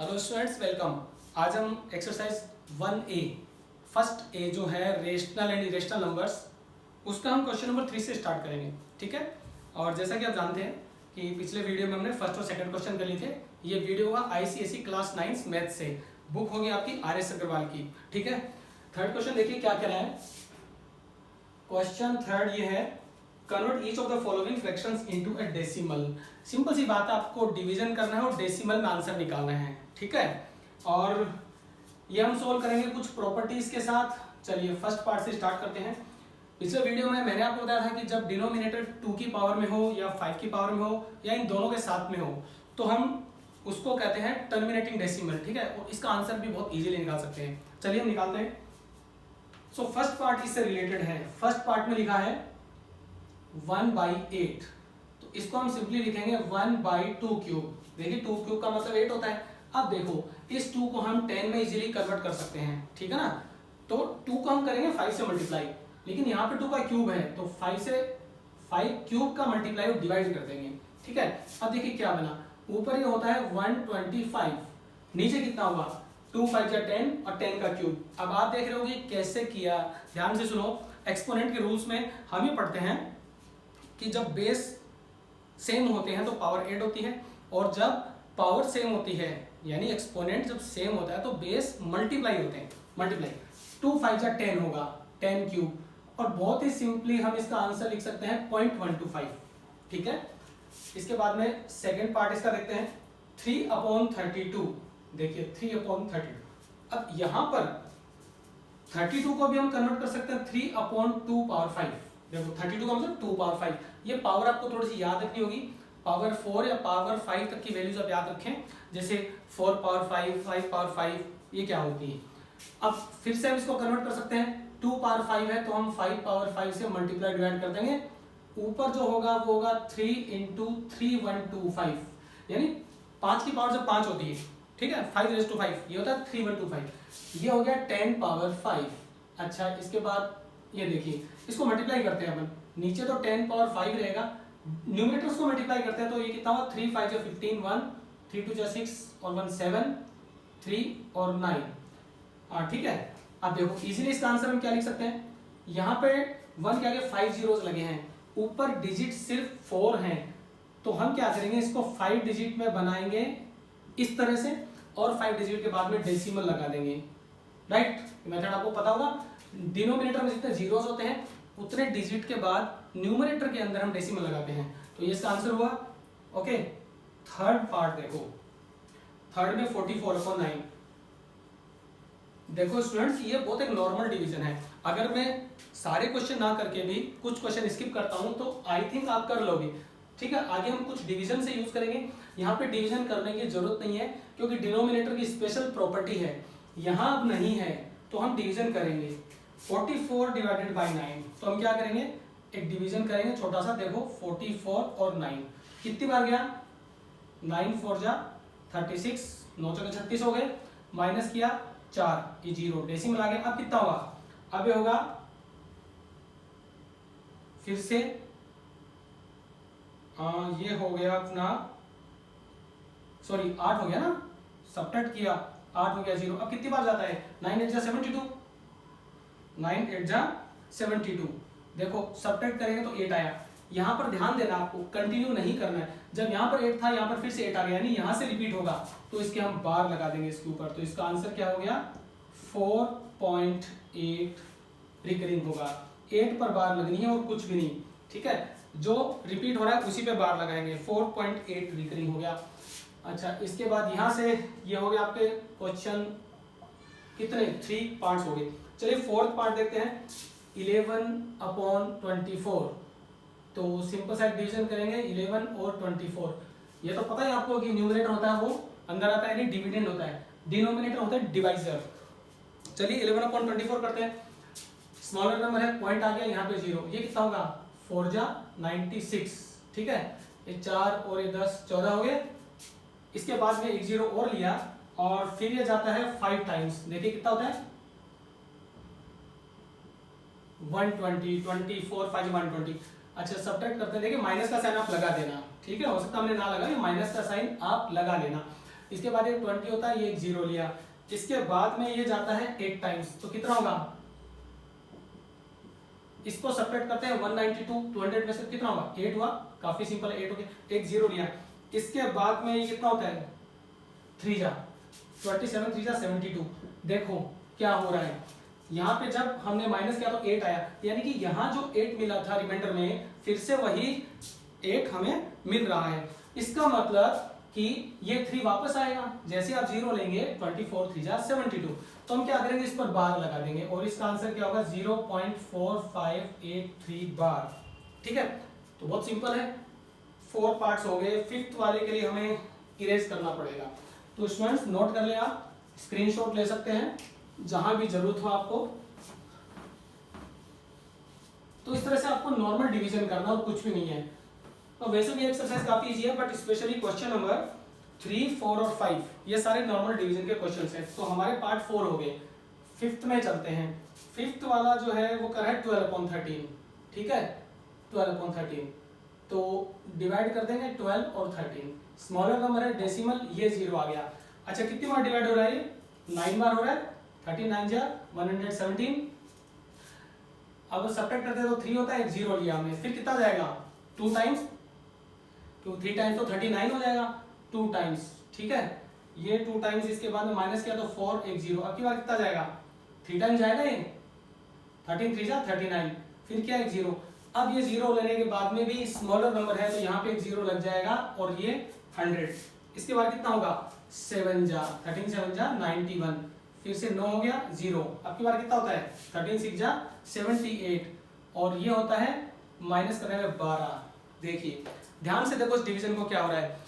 Hello students, welcome. आज हम exercise 1A first A जो है रेशनल एंड इरेशनल नंबर्स, उसका हम क्वेश्चन नंबर 3 से स्टार्ट करेंगे। ठीक है। और जैसा कि आप जानते हैं कि पिछले वीडियो में हमने फर्स्ट और सेकंड क्वेश्चन कर लिए थे। ये वीडियो हुआ ICSE क्लास 9 मैथ से, बुक होगी आपकी RS अग्रवाल की। ठीक है। थर्ड क्वेश्चन देखिए क्या कह रहा है। क्वेश्चन थर्ड ये है, convert each of the following fractions into a decimal. Simple सी बात है, आपको डिवीजन करना है और डेसिमल में आंसर निकालना है। ठीक है। और ये हम सोल्व करेंगे कुछ प्रॉपर्टीज के साथ। चलिए फर्स्ट पार्ट से स्टार्ट करते हैं। पिछले वीडियो में मैंने आपको बताया था कि जब डिनोमिनेटर 2 की पावर में हो या 5 की पावर में हो या इन दोनों के साथ में हो तो हम उसको कहते हैं टर्मिनेटिंग डेसिमल। ठीक है। और इसका आंसर भी बहुत इजीली निकाल सकते हैं। चलिए हम निकालते हैं। सो फर्स्ट पार्ट इससे रिलेटेड है। फर्स्ट पार्ट में लिखा है 1/8, तो इसको हम सिंपली लिखेंगे 1/2 क्यूब। देखिए 2 क्यूब का मतलब 8 होता है। अब देखो इस 2 को हम 10 में इजीली कन्वर्ट कर सकते हैं। ठीक है ना। तो 2 को हम करेंगे 5 से मल्टीप्लाई, लेकिन यहाँ पे 2 का क्यूब है तो 5 क्यूब का मल्टीप्लाई डिवाइड कर देंगे। ठीक है। अब देखिए क्या बना, ऊपर ये होता है 125, नीचे कितना होगा 2 5 या 10 और 10 का क्यूब। अब आप देख रहे हो कि कैसे किया, ध्यान से सुनो। एक्सपोनेंट के रूल्स में हम ही पढ़ते हैं कि जब बेस सेम होते हैं तो पावर 8 होती है, और जब पावर सेम होती है यानी एक्सपोनेंट जब सेम होता है तो बेस मल्टीप्लाई होते हैं। मल्टीप्लाई 2 5 या 10 होगा 10 क्यूब। और बहुत ही सिंपली हम इसका आंसर लिख सकते हैं 0.125। ठीक है। इसके बाद में सेकेंड पार्ट इसका देखते हैं 3/32। देखिए 3/32। अब यहां पर 32 को भी हम कन्वर्ट कर सकते हैं 3/2 पावर 5। देखो 32 का मतलब 2 पावर 5। ये पावर आपको थोड़ी सी याद रखनी होगी। पावर 4 या पावर 5 तक की वैल्यूज आप याद रखें, जैसे 4 पावर 5, 5 पावर 5, ये क्या होती है। अब फिर से हम इसको कन्वर्ट कर सकते हैं। 2 पावर 5 है तो हम 5 पावर 5 से मल्टीप्लाई डिवाइड कर देंगे। ऊपर जो होगा वो होगा 3 × 3125, यानी 5 की पावर जब 5 होती है, ठीक है, 5⁵, ये होता है 3125। ये हो गया 10 पावर 5। अच्छा, इसके बाद ये देखिए इसको मल्टीप्लाई करते हैं अपन। नीचे तो 10 पावर 5 रहेगा, न्यूमरेटर्स को मल्टीप्लाई करते हैं तो ये कितना हुआ 3 5 15, 1 3 2 6 और 1 7, 3 और 9। ठीक है। अब देखो इजीली इसका आंसर हम क्या लिख सकते हैं। यहाँ पे 1 के आगे 5 जीरोस लगे हैं, ऊपर डिजिट सिर्फ 4 हैं, तो हम क्या करेंगे इसको 5 डिजिट में बनाएंगे इस तरह से, और 5 डिजिट के बाद में डेसिमल लगा देंगे। राइट, मेथड आपको पता होगा। डिनोमिनेटर में जितने जीरोस होते हैं उतने डिजिट के बाद न्यूमरेटर के अंदर हम डेसिमल लगाते हैं, तो ये इसका आंसर हुआ। ओके। थर्ड पार्ट देखो, थर्ड में 44/9। देखो स्टूडेंट्स, ये बहुत एक नॉर्मल डिवीजन है। अगर मैं सारे क्वेश्चन ना करके भी कुछ क्वेश्चन स्किप करता हूं तो आई थिंक आप कर लोगे। ठीक है। आगे हम कुछ डिवीजन से यूज करेंगे। यहाँ पे डिवीजन करने की जरूरत नहीं है क्योंकि डिनोमिनेटर की स्पेशल प्रॉपर्टी है, यहाँ अब नहीं है, तो हम डिवीजन करेंगे 44/9। तो हम क्या करेंगे, एक डिवीजन करेंगे छोटा सा। देखो 44 और 9 कितनी बार गया, 9 4 जा 36, 9 चौके 36 हो गए, माइनस किया 4, ये 0, डेसिमल आ गया। अब कितना होगा, अब ये होगा फिर से ये हो गया अपना, सॉरी 8 हो गया ना, सबट्रैक्ट किया 8 हो गया 0। अब कितनी बार जाता है, 9 8 जा 72, 9 8 जा 72। देखो सबट्रैक्ट करेंगे तो 8 आया। यहाँ पर ध्यान देना, आपको कंटिन्यू नहीं करना है। जब यहाँ पर 8 था यहाँ पर फिर से 8 आ गया, यानी यहाँ से रिपीट होगा तो इसके हम बार लगा देंगे इसके ऊपर। तो इसका आंसर क्या हो गया 4.8 रिकरिंग होगा। 8 पर बार लगनी है और कुछ भी नहीं। ठीक है, जो रिपीट हो रहा है उसी पे बार लगाएंगे। 4.8 रिकरिंग हो गया। अच्छा, इसके बाद यहाँ से ये हो गया आपके क्वेश्चन कितने, 3 पार्ट्स हो गए। चलिए फोर्थ पार्ट देखते हैं 11/24। तो सिंपल सा डिवीजन करेंगे 11 और 24। ये तो पता है आपको कि न्यूमरेटर होता है वो अंदर आता है, यानी डिविडेंड होता है, डिनोमिनेटर होता है डिवाइजर। चलिए 11/24 करते हैं। स्मॉलर नंबर है, पॉइंट आ गया यहाँ पे 0, ये कितना होगा 4 जा 96। ठीक है, ये 4 और ये 10 14 हो गए। इसके बाद में एक 0 और लिया और फिर ये जाता है 5 टाइम्स। देखिए कितना होता है 120, 24 5 120। अच्छा, सब्ट्रैक्ट करते हैं। देखिए माइनस का साइन आप लगा देना। ठीक है, हो सकता है हमने ना लगा, ये माइनस का साइन आप लगा लेना। इसके बाद ये 20 होता है, ये एक 0 लिया, इसके बाद में ये जाता है 8 टाइम्स, तो कितना होगा, इसको सेपरेट करते हैं 192 200 में से कितना होगा 8 हुआ, काफी सिंपल है 8 हो गया, एक 0 लिया, इसके बाद में ये कितना होता है 3 जा 27 3 जा 72। देखो क्या हो रहा है, यहाँ पे जब हमने माइनस किया तो 8 आया, यानी कि यहाँ जो 8 मिला था रिमाइंडर में फिर से वही 8 हमें मिल रहा है। इसका मतलब कि ये 3 वापस आएगा, जैसे आप 0 लेंगे 24 3 जा 72, तो हम क्या करेंगे इस पर बार लगा देंगे और इसका आंसर क्या होगा 0.4583 बार। ठीक है, तो बहुत सिंपल है, 4 पार्ट्स हो गए, 5th वाले के लिए हमें इरेज करना पड़ेगा। तो स्टूडेंट्स नोट कर ले, आप स्क्रीनशॉट ले सकते हैं जहां भी जरूरत हो आपको। तो इस तरह से आपको नॉर्मल डिवीजन करना और कुछ भी नहीं है। तो वैसे भी एक्सरसाइज काफी इजी है, बट स्पेशली क्वेश्चन नंबर 3 4 और 5 ये सारे नॉर्मल डिवीजन के क्वेश्चंस हैं। तो हमारे पार्ट 4 हो गए, 5th में चलते हैं। 5th वाला जो है वो कर है 12/13, ठीक है 12/13, तो डिवाइड कर देंगे 12 और 13, स्मॉलर नंबर है डेसिमल, ये 0 आ गया। अच्छा कितनी बार डिवाइड हो रहा है, 9 बार हो रहा है, 39 जा 117। अब सब्ट्रैक्ट करते हैं तो 3 होता है, एक 0 लिया हमने, फिर कितना जाएगा 2 टाइम्स, 3 टाइम्स तो 39 हो जाएगा, 2 टाइम्स, ठीक है ये 2 टाइम्स, इसके बाद में माइनस किया तो 4 एक 0, अब की बार कितना जाएगा 3 टाइम्स जाएगा ये 13 3 जा 39, फिर क्या एक 0। अब ये 0 लेने के बाद में भी स्मॉलर नंबर है तो यहाँ पे एक 0 लग जाएगा और ये 100, इसके बाद कितना होगा 7 जा 13 7 जा 91, फिर से 9 हो गया 0, अब की बार कितना होता है 13 6 जा 78 और ये होता है माइनस करने में 12। देखिए ध्यान से देखो इस डिवीजन को क्या हो रहा है,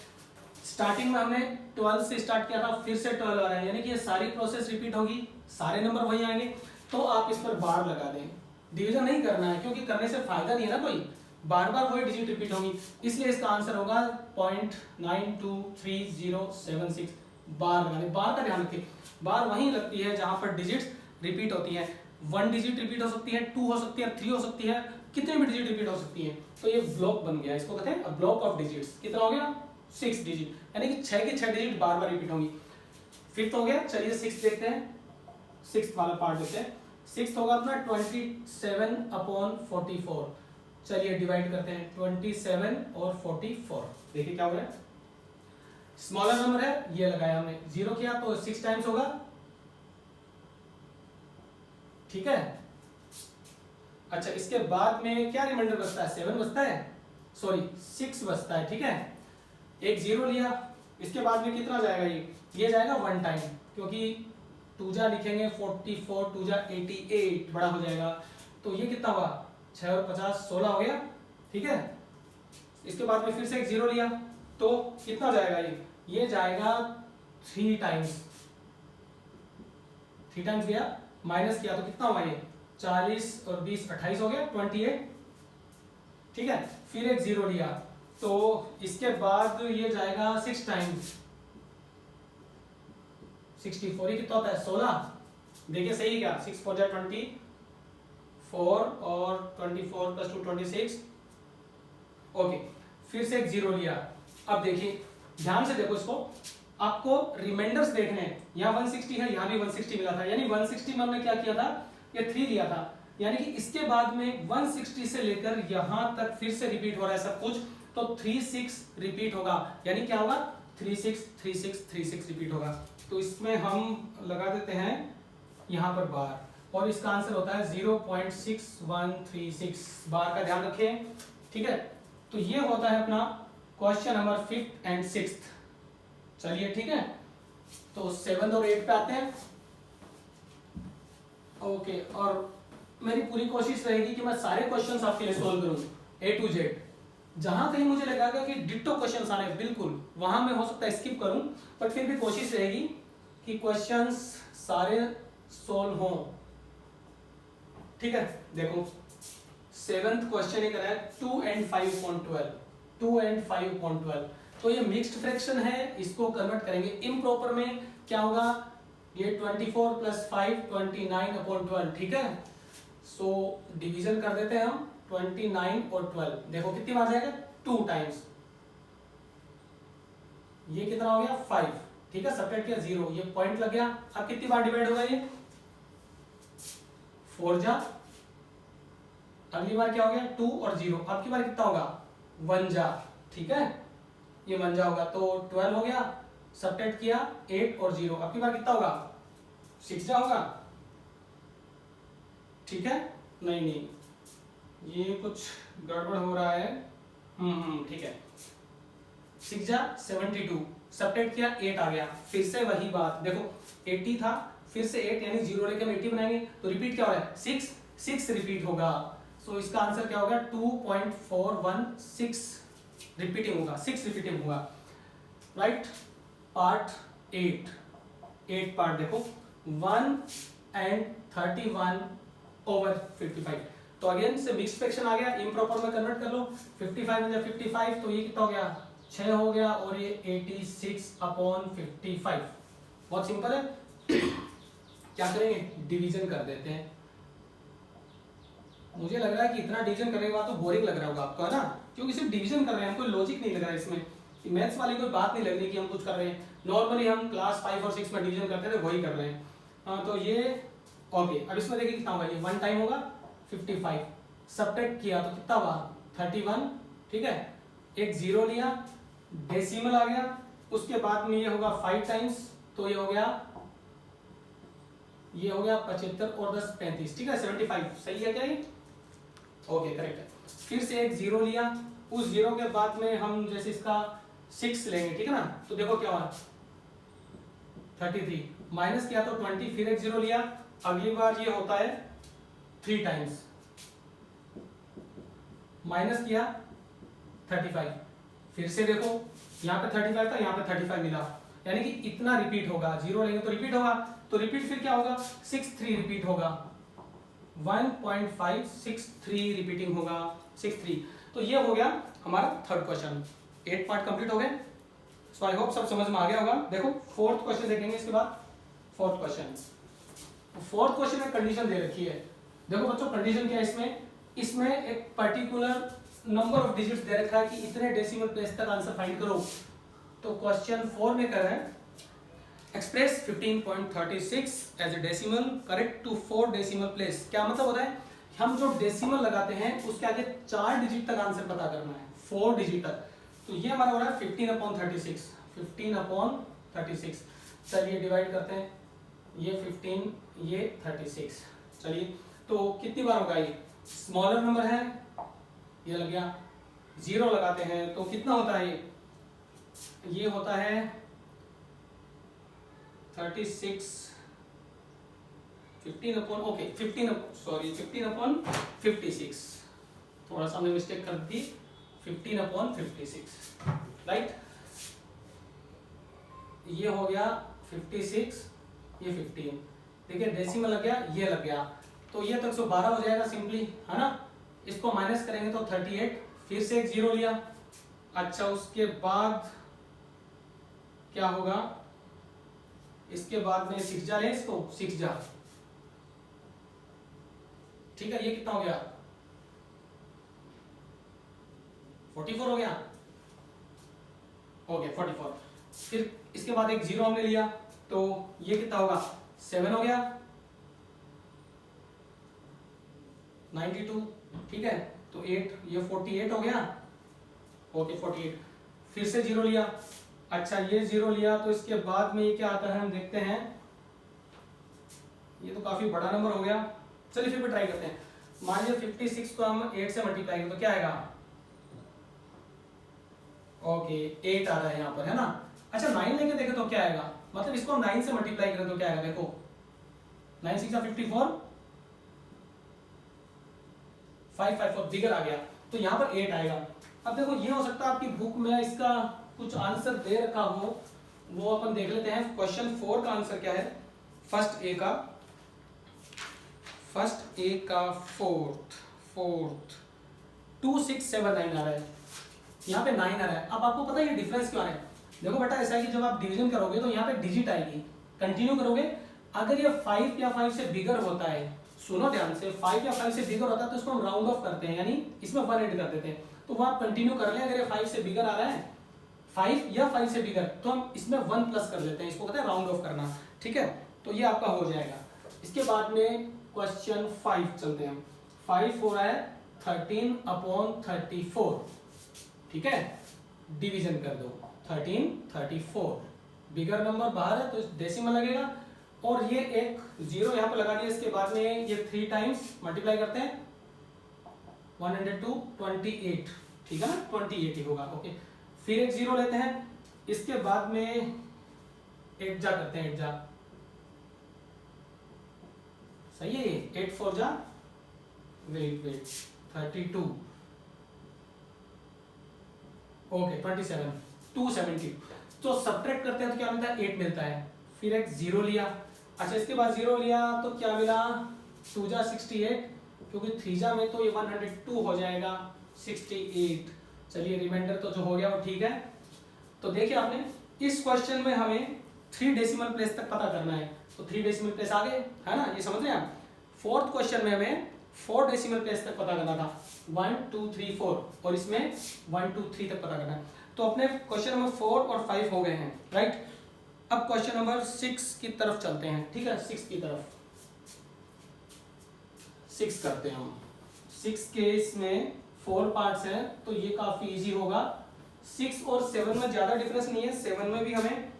स्टार्टिंग में हमने 12 से स्टार्ट किया था, फिर से 12 आ रहा है, यानी कि ये सारी प्रोसेस रिपीट होगी, सारे नंबर वही आएंगे, तो आप इस पर बार लगा दें, डिवीजन नहीं करना है क्योंकि करने से फायदा नहीं है ना कोई, बार बार वही डिजिट रिपीट होंगी, इसलिए इसका आंसर होगा 0.92376, बार लगाने, बार का ध्यान रखिए, बार वहीं लगती है जहां पर डिजिट्स रिपीट होती है, 1 डिजिट रिपीट हो सकती है, 2 हो सकती है, 3 हो सकती है, कितने भी डिजिट रिपीट हो सकती है, तो ये ब्लॉक बन गया, इसको कहते हैं ब्लॉक ऑफ डिजिट्स। कितना हो गया 6 डिजिट, यानी कि 6 के 6 डिजिट बार बार रिपीट होंगी। 5th हो गया, चलिए 6th देखते हैं, 6th वाला पार्ट देखते हैं। 6th होगा अपना 27/44, चलिए डिवाइड करते हैं 27 और 44, देखिए क्या हो रहा है, स्मॉलर नंबर है ये लगाया हमने, 0 किया तो 6 टाइम्स होगा, ठीक है। अच्छा इसके बाद में क्या रिमाइंडर बचता है, 7 बचता है, सॉरी 6 बचता है, ठीक है, एक 0 लिया, इसके बाद में कितना जाएगा ये जाएगा 1 टाइम, क्योंकि 2 जा लिखेंगे 44 2 जा 88 बड़ा हो जाएगा, तो ये कितना हुआ 6 और 50 16 हो गया, ठीक है। इसके बाद में फिर से एक 0 लिया तो कितना जाएगा ये जाएगा 3 टाइम्स, 3 टाइम्स गया, माइनस किया तो कितना हुआ ये 40 और 20 28 हो गया 28, ठीक है। फिर एक 0 लिया तो इसके बाद ये जाएगा 6 टाइम्स 64, ये कितना होता है 16, देखिए सही क्या 6 4 जा 24 और 24 + 2 26, ओके। फिर से एक 0 लिया, अब देखिए ध्यान से देखो इसको, आपको रिमाइंडर्स देखने हैं, यहाँ 160 है, यहाँ भी 160 मिला था, यानी 160 में हमने क्या किया था ये 3 लिया था, यानी कि इसके बाद में 160 से लेकर यहां तक फिर से रिपीट हो रहा है सब कुछ, तो 36 रिपीट होगा, यानी क्या होगा 36 36 36 रिपीट होगा। तो इसमें हम लगा देते हैं यहां पर बार, और इसका आंसर होता है 0.6136, बार का ध्यान रखें, ठीक है। तो ये होता है अपना question number 5th and 6th, चलिए ठीक है। तो 7 और 8 पे आते हैं, ओके। और मेरी पूरी कोशिश रहेगी कि मैं सारे क्वेश्चंस आपके लिए सॉल्व करूं A to Z, जहां कहीं मुझे लगेगा कि डिट्टो क्वेश्चंस आ रहे हैं बिल्कुल वहां मैं हो सकता है स्किप करूं, बट फिर भी कोशिश रहेगी कि क्वेश्चंस सारे सॉल्व हों, ठीक है। देखो 7th क्वेश्चन ये कर रहा है 2 and 5/12, 2 and 5/12, तो ये मिक्स्ड फ्रैक्शन है, इसको कन्वर्ट करेंगे इम्प्रॉपर में, क्या होगा ये 24 + 5 29/12, ठीक है। सो डिवीजन कर देते हैं हम 29 और 12, देखो कितनी बार जाएगा 2 टाइम्स, ये कितना हो गया 5, ठीक है, सब्ट्रैक्ट किया 0, ये पॉइंट लग गया। अब कितनी बार डिवाइड होगा ये 4 जा, अगली बार क्या हो गया 2 और 0, अब की बार कितना होगा 1 जा, ठीक है, ये 1 जा होगा तो 12 हो गया, सब्ट्रैक्ट किया 8 और 0, अब की बार कितना होगा 6 जा होगा, ठीक है। नहीं ये कुछ गड़बड़ हो रहा है, ठीक है, 6 जा 72, सब्ट्रैक्ट किया 8 आ गया, फिर से वही बात, देखो 80 था, फिर से 8 यानी 0 लेके हम 80 बनाएंगे, तो रिपीट क्या हो रहा है 6 रिपीट होगा, सो इसका आंसर क्या होगा 2.416 रिपीटिंग होगा, 6 रिपीटिंग होगा, राइट। पार्ट 8 पार्ट देखो 1 and 31/55, तो अगेन से मिक्स फ्रैक्शन आ गया, इम्प्रॉपर में कन्वर्ट कर लो, 55 में जब 55 तो ये कितना हो गया 6 हो गया, और ये 86/55, बहुत सिंपल है। क्या करेंगे डिवीजन कर देते हैं, मुझे लग रहा है कि इतना डिवीजन करने के बाद तो बोरिंग लग रहा होगा आपको, है ना, क्योंकि सिर्फ डिवीजन कर रहे हैं, कोई लॉजिक नहीं लग रहा है इसमें, मैथ्स वाली कोई बात नहीं लग रही कि हम कुछ कर रहे हैं, नॉर्मली हम क्लास 5 और 6 में डिवीजन करते थे वही कर रहे हैं। तो ये ओके, अब इसमें देखिए कितना होगा, ये 1 टाइम होगा 55, सब्ट्रैक्ट किया तो कितना हुआ 31, ठीक है, एक 0 लिया, डेसिमल आ गया, उसके बाद में ये होगा 5 टाइम्स, तो ये हो गया 75 और 10 35, ठीक है 75, सही है क्या ये, ओके करेक्ट है। फिर से एक 0 लिया, उस 0 के बाद में हम जैसे इसका 6 लेंगे, ठीक है ना, तो देखो क्या हुआ 33, माइनस किया तो 20, फिर एक 0 लिया, अगली बार ये होता है 3 टाइम्स, माइनस किया 35, फिर से देखो यहाँ पे 35 था, यहाँ पे 35 मिला, यानी कि इतना रिपीट होगा, 0 लेंगे तो रिपीट होगा, तो रिपीट फिर क्या होगा 63 रिपीट होगा, 1.563 रिपीटिंग होगा 63। तो ये हो गया हमारा थर्ड क्वेश्चन, 8 पार्ट कंप्लीट हो गए, सो आई होप सब समझ में आ गया होगा। देखो फोर्थ क्वेश्चन देखेंगे इसके बाद, फोर्थ क्वेश्चन में कंडीशन दे रखी है, देखो बच्चों कंडीशन क्या है इसमें एक पर्टिकुलर नंबर ऑफ डिजिट्स दे रखा है कि इतने डेसिमल प्लेस तक आंसर फाइंड करो। तो क्वेश्चन 4 में कर रहे हैं express 15.36 as a decimal correct to 4 decimal place. क्या मतलब होता है, हम जो डेसिमल लगाते हैं उसके आगे 4 डिजिट तक आंसर पता करना है, 4 डिजिट तक, तो ये हमारा हो रहा है 15/36। चलिए डिवाइड करते हैं, ये 15 ये 36, चलिए तो कितनी बार होगा, ये स्मॉलर नंबर है, ये लग गया, 0 लगाते हैं तो कितना होता है, ये होता है 36, 15/56, थोड़ा सा हमने मिस्टेक कर दी, 15/56, राइट, ये हो गया 56, ये 15, देखिए डेसिमल लग गया, ये लग गया, तो ये तो 112 हो जाएगा सिंपली, है ना, इसको माइनस करेंगे तो 38, फिर से एक 0 लिया, अच्छा उसके बाद क्या होगा, इसके बाद में 6 जा ले, इसको 6 जा, ठीक है, ये कितना हो गया 44 हो गया, ओके 44, फिर इसके बाद एक 0 हमने लिया तो ये कितना होगा 7 हो गया, 92, ठीक है, तो 8 ये 48 हो गया, ओके 48, फिर से 0 लिया, अच्छा ये 0 लिया तो इसके बाद में ये क्या आता है हम देखते हैं, ये तो काफी बड़ा नंबर हो गया, चलिए फिर भी ट्राई करते हैं, मान लीजिए 56 को हम 8 से मल्टीप्लाई करें तो क्या आएगा, ओके 8 आ रहा है यहाँ पर, है ना, अच्छा 9 लेके देखें तो क्या आएगा, मतलब इसको हम 9 से मल्टीप्लाई करें तो क्या आएगा, देखो 9 6 54, 554 बिगर आ गया, तो यहाँ पर 8 आएगा। अब देखो ये हो सकता है आपकी बुक में इसका कुछ आंसर दे रखा हो, वो अपन देख लेते हैं। क्वेश्चन 4 का आंसर क्या है, फर्स्ट ए का फोर्थ 2679 आ रहा है, यहाँ पे 9 आ रहा है। अब आपको पता है ये डिफरेंस क्यों आ रहा है, देखो बेटा ऐसा है कि जब आप डिवीजन करोगे तो यहाँ पे डिजिट आएगी, कंटिन्यू करोगे, अगर ये 5 या 5 से बिगर होता है, सुनो ध्यान से, 5 या 5 से बिगर होता है तो इसको हम राउंड ऑफ करते हैं, यानी इसमें 1 ऐड कर देते हैं, तो वो आप कंटिन्यू कर लें, अगर ये 5 से बिगर आ रहा है 5 या 5 से बिगर, तो हम इसमें 1 प्लस कर लेते हैं, इसको कहते हैं राउंड ऑफ करना, ठीक है। तो ये आपका हो जाएगा। इसके बाद में क्वेश्चन 5 चलते हैं। 5 हो रहा है 13/34, ठीक है, डिवीजन कर दो 13/34, बिगर नंबर बाहर है तो डेसिमल लगेगा, और ये एक जीरो यहाँ पे लगा दिया। इसके बाद में ये 3 टाइम्स मल्टीप्लाई करते हैं 102 28, ठीक है ना, 28 ही होगा, ओके। फिर एक जीरो लेते हैं, इसके बाद में 8 जा करते हैं, 8 जा, सही है ये, 8 4 जा, वेट 32, ओके 27, 270। तो सब्ट्रैक्ट करते हैं तो क्या मिलता है, 8 मिलता है। फिर एक जीरो लिया, अच्छा इसके बाद जीरो लिया तो क्या मिला, 2 जा 68, क्योंकि 3 जा में तो ये 102 हो जाएगा 68। चलिए रिमाइंडर तो जो हो गया वो ठीक है। तो देखिए आपने इस क्वेश्चन में हमें 3 डेसिमल प्लेस तक पता करना है, तो 3 डेसिमल प्लेस आ गए, है ना, ये समझ रहे हैं आप। 4th क्वेश्चन में हमें 4 डेसिमल प्लेस तक पता करना था, 1 2 3 4, और इसमें 1 2 3 तक पता करना है। तो अपने क्वेश्चन नंबर 4 और 5 हो गए हैं, राइट। अब क्वेश्चन नंबर 6 की तरफ चलते हैं, ठीक है, 6 की तरफ 6 करते हैं हम। 6 के इसमें 4 पार्ट्स हैं, तो ये काफी इजी होगा। 6 और 7 में ज्यादा डिफरेंस नहीं है, 7 में भी हमें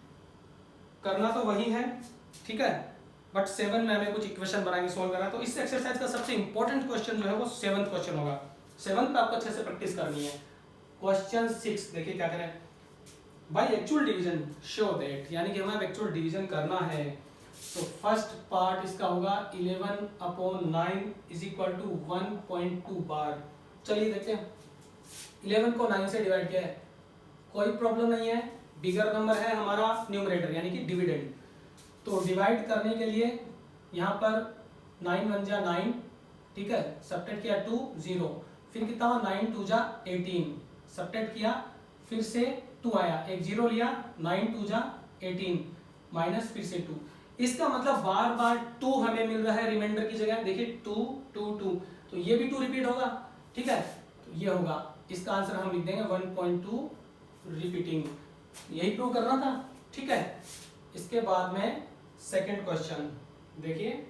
करना तो वही है, ठीक है, बट 7 में हमें कुछ इक्वेशन बनाएंगे, सोल्व करना है। तो इस एक्सरसाइज का सबसे इंपॉर्टेंट क्वेश्चन जो है वो 7th क्वेश्चन होगा। 7th पे आपको अच्छे से प्रैक्टिस करनी है। क्वेश्चन 6 देखिए क्या करें, by actual division show that, यानी कि हमें एक्चुअल डिवीजन करना है। तो फर्स्ट पार्ट इसका होगा 11/9 इज इक्वल टू 1.2 बार। चलिए देखते हैं, 11 को 9 से डिवाइड किया है, कोई प्रॉब्लम नहीं है, बिगर नंबर है हमारा न्यूमरेटर यानी कि डिविडेंड। तो डिवाइड करने के लिए यहाँ पर 9 1 जा 9, ठीक है, सब्ट्रैक्ट किया 2 0, फिर कितना हुआ 9 2 जा 18, सब्ट्रैक्ट किया, फिर से 2 आया, एक जीरो लिया, 9 2 जा 18 माइनस फिर से 2। इसका मतलब बार बार 2 हमें मिल रहा है रिमाइंडर की जगह, देखिए 2 2 2, तो ये भी 2 रिपीट होगा, ठीक है, तो ये होगा, इसका आंसर हम लिख देंगे 1.2 रिपीटिंग, यही प्रूव करना था, ठीक है। इसके बाद में सेकंड क्वेश्चन देखिए,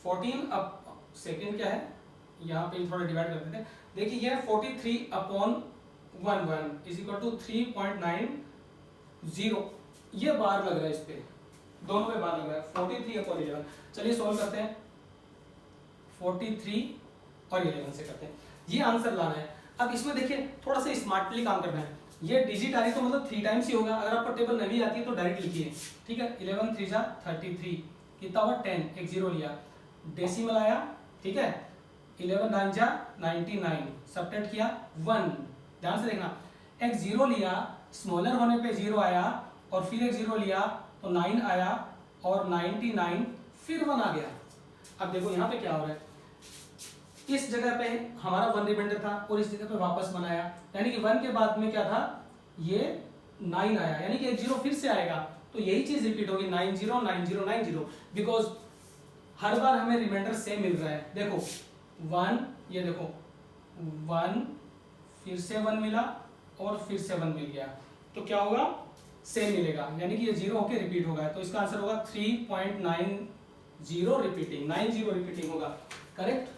14 अब सेकंड क्या है, यहाँ पे थोड़ा डिवाइड कर देते हैं। देखिए ये 43/11 इज इक्वल टू 3.90, ये बार लग रहा है, इस पे दोनों पे बार लग रहा है, 43/11। चलिए सॉल्व करते हैं, 43 और 11 से करते हैं, ये आंसर लाना है। अब इसमें देखिए थोड़ा सा स्मार्टली काम करना है, ये डिजिट आ रही तो मतलब 3 टाइम्स ही होगा, अगर आपको टेबल नहीं आती है तो डायरेक्ट लिखिए, ठीक है। 11 3 जा 33, कितना हुआ 10, एक जीरो लिया, डेसिमल आया, ठीक है, 11 9 जा 99, सब्ट्रैक्ट किया 1, ध्यान से देखना, एक जीरो लिया, स्मॉलर होने पे जीरो आया, और फिर एक जीरो लिया तो 9 आया, और 99 फिर 1 आ गया। अब देखो यहाँ पे क्या हो रहा है, इस जगह पे हमारा 1 रिमाइंडर था और इस जगह पे वापस बनाया, यानी कि 1 के बाद में क्या था, ये 9 आया, यानी कि एक जीरो फिर से आएगा, तो यही चीज रिपीट होगी 90 90 90, बिकॉज हर बार हमें रिमाइंडर सेम मिल रहा है। देखो 1, ये देखो 1, फिर से 1 मिला, और फिर से 1 मिल गया, तो क्या होगा, सेम मिलेगा, यानी कि ये जीरो होके रिपीट होगा, तो इसका आंसर होगा 3.90 रिपीटिंग, 90 रिपीटिंग होगा, करेक्ट।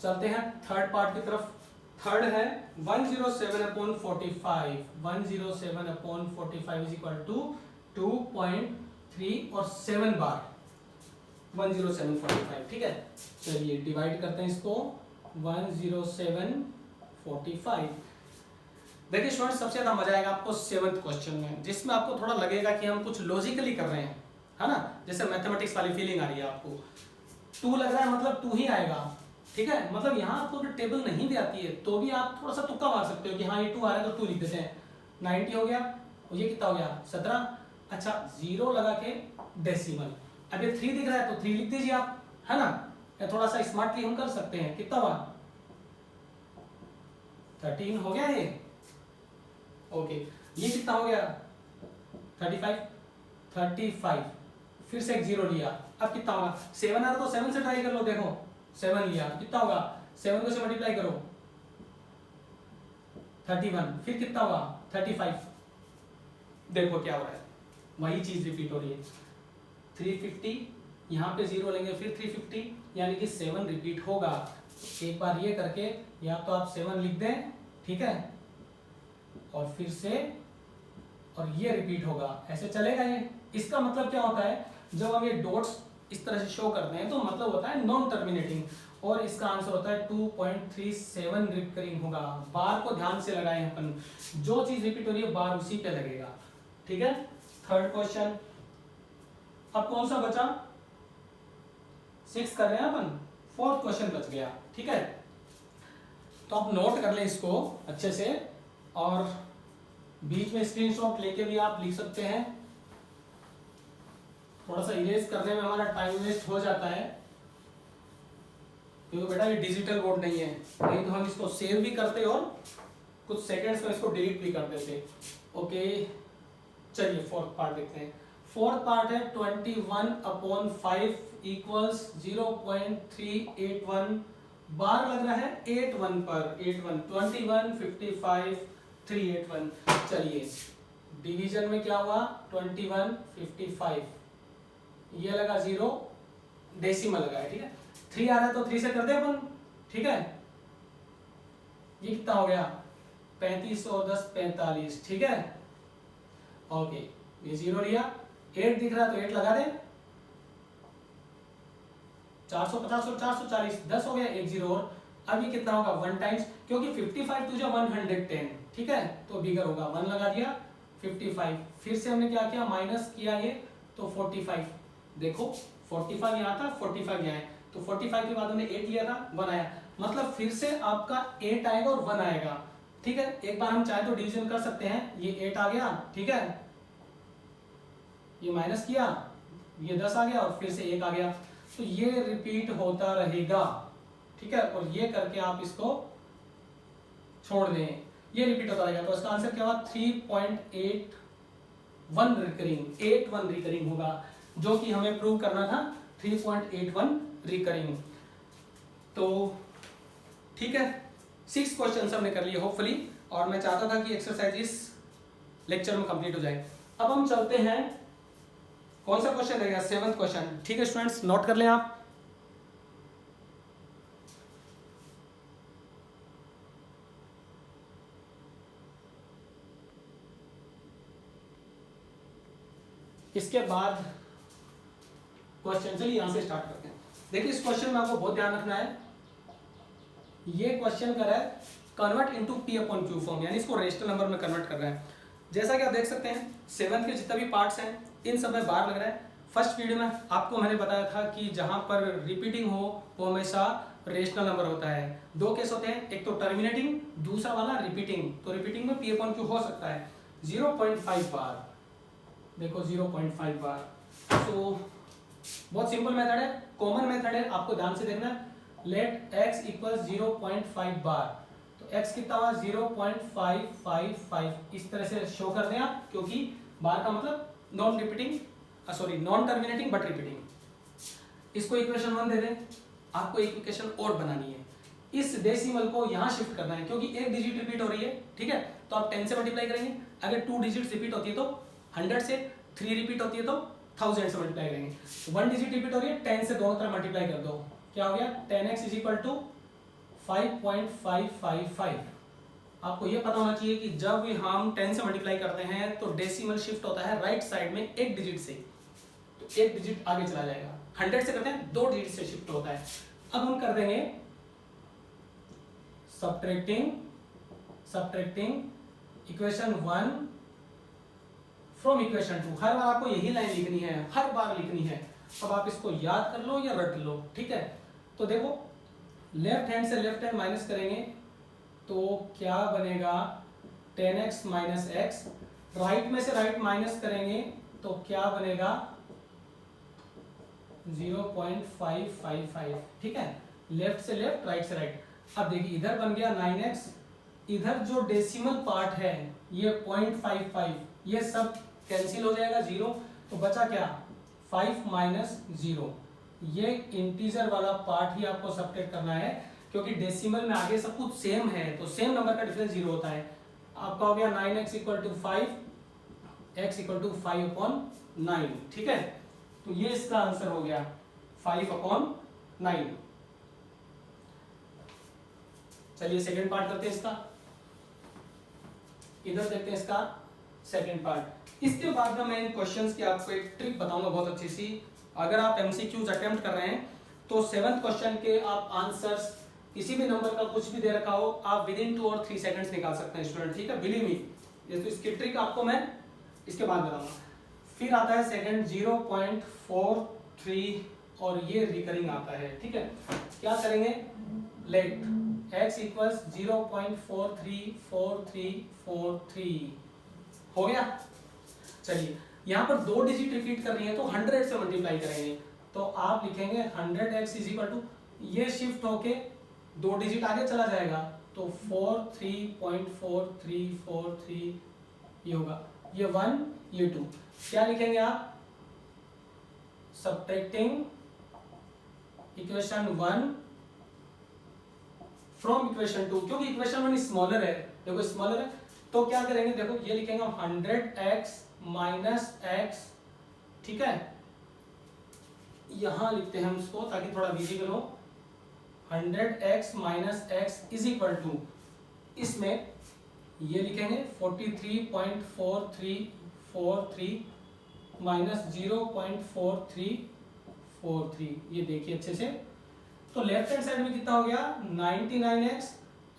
चलते हैं थर्ड पार्ट की तरफ। थर्ड है 107/45, 107/45 इज इक्वल टू 2.3 और 7 बार 107/45, ठीक है। चलिए डिवाइड करते हैं इसको, 107/45। देखिए स्टूडेंट, सबसे ज्यादा मजा आएगा आपको 7th क्वेश्चन में, जिसमें आपको थोड़ा लगेगा कि हम कुछ लॉजिकली कर रहे हैं, है ना, जैसे मैथमेटिक्स वाली फीलिंग आ रही है आपको। 2 लग रहा है मतलब 2 ही आएगा, ठीक है, मतलब यहाँ आपको अगर टेबल नहीं भी आती है तो भी आप थोड़ा सा तुक्का मार सकते हो कि हाँ ये 2 आ रहा है तो 2 लिख देते हैं। 90 हो गया, और ये कितना हो गया 17, अच्छा जीरो लगा के डेसिमल, अब ये 3 दिख रहा है तो 3 लिख दीजिए आप, है ना, या थोड़ा सा स्मार्टली हम कर सकते हैं। कितना हुआ 13 हो गया ये, ओके। ये कितना हो गया 35, फिर से एक जीरो लिया, अब कितना होगा 7 आ रहा तो 7 से ट्राई कर लो, देखो 7 लिया, कितना होगा 7 को से मल्टीप्लाई करो 31, फिर कितना होगा 35। देखो क्या हो रहा है, वही चीज रिपीट हो रही है। 350 यहाँ पे 0 लेंगे, फिर 350, यानी कि 7 रिपीट होगा। एक बार ये करके या तो आप 7 लिख दें, ठीक है, और फिर से और ये रिपीट होगा, ऐसे चलेगा ये। इसका मतलब क्या होता है, जब हम ये डॉट्स इस तरह से शो करते हैं तो मतलब होता है नॉन टर्मिनेटिंग, और इसका आंसर होता है 2.37 रिकरिंग होगा। बार को ध्यान से लगाएं अपन, जो चीज रिपीट हो रही है बार उसी पे लगेगा, ठीक है। थर्ड क्वेश्चन, अब कौन सा बचा, 6 कर रहे हैं अपन, फोर्थ क्वेश्चन बच गया, ठीक है। तो आप नोट कर लें इसको अच्छे से, और बीच में स्क्रीनशॉट लेके भी आप लिख सकते हैं। थोड़ा सा इरेज करने में हमारा टाइम वेस्ट हो जाता है, क्योंकि बेटा ये डिजिटल बोर्ड नहीं है, नहीं तो हम इसको सेव भी करते और कुछ सेकंड्स में इसको डिलीट भी कर देते। ओके, चलिए फोर्थ पार्ट देखते हैं। फोर्थ पार्ट है 21/5 इक्वल्स 0.381, बार लग रहा है 81 पर, 81, 21, 55, 381। चलिए डिवीजन में क्या हुआ, 21, 55, ये लगा 0, डेसिमल लगा है, ठीक है। 3 आ रहा है तो 3 से कर दे अपन, ठीक है। ये कितना हो गया, 35 और 10 45, ठीक है। ओके, ये 0 लिया, 8 दिख रहा है तो 8 लगा दे, 450 और 440, 10 हो गया, 1 0 और। अब ये कितना होगा, 1 टाइम्स, क्योंकि 55 तुझे 110, ठीक है, तो बिगर होगा, 1 लगा दिया, 55। फिर से हमने क्या किया, माइनस किया ये, तो 45। देखो 45 यहाँ था, 45 यहाँ है, तो 45 के बाद हमने 8 लिया था, 1 आया, मतलब फिर से आपका 8 आएगा और 1 आएगा, ठीक है। एक बार हम चाहे तो डिवीजन कर सकते हैं, ये 8 आ गया, ठीक है, ये माइनस किया, ये 10 आ गया और फिर से 1 आ गया, तो ये रिपीट होता रहेगा, ठीक है। और ये करके आप इसको छोड़ दें, ये रिपीट होता रहेगा। तो इसका आंसर क्या हुआ, 3.81 रिकरिंग, 81 रिकरिंग होगा, जो कि हमें प्रूव करना था 3.81 रिकरिंग। तो ठीक है, 6 क्वेश्चन हमने कर लिए होपफुली, और मैं चाहता था कि एक्सरसाइज इस लेक्चर में कंप्लीट हो जाए। अब हम चलते हैं, कौन सा क्वेश्चन रहेगा, 7th क्वेश्चन, ठीक है स्टूडेंट्स, नोट कर लें आप। इसके बाद क्वेश्चन, चलिए यहां से स्टार्ट करते हैं। देखिए इस क्वेश्चन में आपको बहुत ध्यान रखना है, ये क्वेश्चन कर रहा है convert into p upon q form, यानी इसको रेशनल नंबर में कन्वर्ट कर रहा है। जैसा कि आप देख सकते हैं 7 के जितने भी पार्ट्स हैं इन सब में बार लग रहा है। फर्स्ट वीडियो में आपको मैंने बताया था कि जहां पर रिपीटिंग हो वो हमेशा रेशनल नंबर होता है। 2 केस होते हैं, एक तो टर्मिनेटिंग, दूसरा वाला रिपीटिंग। तो रिपीटिंग में p अपॉन q हो सकता है 0.5 बार, देखो 0.5 बार। तो बहुत सिंपल मेथड है, कॉमन मेथड है, आपको ध्यान से देखना है। लेट x इक्वल्स 0.5 बार, तो x कितना हुआ 0.555, इस तरह से शो कर दें आप, क्योंकि बार का मतलब non repeating, sorry non terminating but repeating. इसको इक्वेशन 1 दे दें, आपको एक इक्वेशन और बनानी है, इस डेसिमल को यहाँ शिफ्ट करना है, क्योंकि एक डिजिट रिपीट हो रही है, ठीक है। तो आप 10 से मल्टीप्लाई करेंगे, अगर 2 डिजिट रिपीट होती है तो 100 से, 3 रिपीट होती है तो 1000 से मल्टीप्लाई करेंगे। 1 डिजिट रिपीट हो रही है, 10 से दोनों तरफ मल्टीप्लाई कर दो, क्या हो गया 10x इज इक्वल टू 5.555। आपको ये पता होना चाहिए कि जब हम 10 से मल्टीप्लाई करते हैं तो डेसिमल शिफ्ट होता है राइट साइड में एक डिजिट से, तो एक डिजिट आगे चला जाएगा। 100 से करते हैं 2 डिजिट से शिफ्ट होता है। अब हम कर देंगे सब्ट्रैक्टिंग इक्वेशन 1 फ्रॉम इक्वेशन 2। हर बार आपको यही लाइन लिखनी है, हर बार लिखनी है। अब आप इसको याद कर लो या रट लो, ठीक है। तो देखो लेफ्ट हैंड से लेफ्ट हैंड माइनस करेंगे तो क्या बनेगा 10x माइनस एक्स, राइट में से राइट माइनस करेंगे तो क्या बनेगा 0.555, ठीक है। लेफ्ट से लेफ्ट, राइट से राइट। अब देखिए इधर बन गया 9x, इधर जो डेसिमल पार्ट है ये 0.55, ये सब कैंसिल हो जाएगा 0, तो बचा क्या 5 माइनस 0। ये इंटीजर वाला पार्ट ही आपको सब्ट्रैक्ट करना है, क्योंकि डेसिमल में आगे सब कुछ सेम है, तो सेम नंबर का डिफरेंस 0 होता है। आपका हो गया 9x equal to 5, x equal to 5/9। ठीक है, तो ये इसका आंसर हो गया 5/9। चलिए सेकेंड पार्ट करते हैं इसका, इधर देखते हैं इसका सेकेंड पार्ट। इसके बाद में मैं इन क्वेश्चंस की आपको एक ट्रिक बताऊंगा बहुत अच्छी सी। अगर आप एमसीक्यूज अटेम्प्ट कर रहे हैं तो 7th क्वेश्चन के आप आंसर्स किसी भी नंबर का कुछ भी दे रखा हो, आप विद इन 2 और 3 सेकंड्स निकाल सकते हैं स्टूडेंट। ठीक है, बिलीव मी, ये तो इसकी ट्रिक आपको मैं इसके बाद बताऊंगा। फिर आता है सेकंड 0.43 और ये रिकरिंग आता है। ठीक है, क्या करेंगे, लेट x इक्वल्स 0.434343 हो गया। चलिए यहाँ पर 2 डिजिट रिपीट कर रही है तो 100 से मल्टीप्लाई करेंगे, तो आप लिखेंगे 100x इज इक्वल टू, ये शिफ्ट होके 2 डिजिट आगे चला जाएगा तो 43.4343 ये होगा, ये 1 ये 2। क्या लिखेंगे आप, सब्ट्रैक्टिंग इक्वेशन 1 फ्रॉम इक्वेशन 2, क्योंकि इक्वेशन 1 स्मॉलर है, देखो स्मॉलर है तो क्या करेंगे, देखो ये लिखेंगे 100x माइनस x। ठीक है, यहां लिखते हैं हम इसको ताकि थोड़ा विजिबल हो। 100x minus x is equal to, इसमें ये लिखेंगे 43.4343 माइनस 0.4343। ये देखिए अच्छे से, तो लेफ्ट हैंड साइड में कितना हो गया 99x,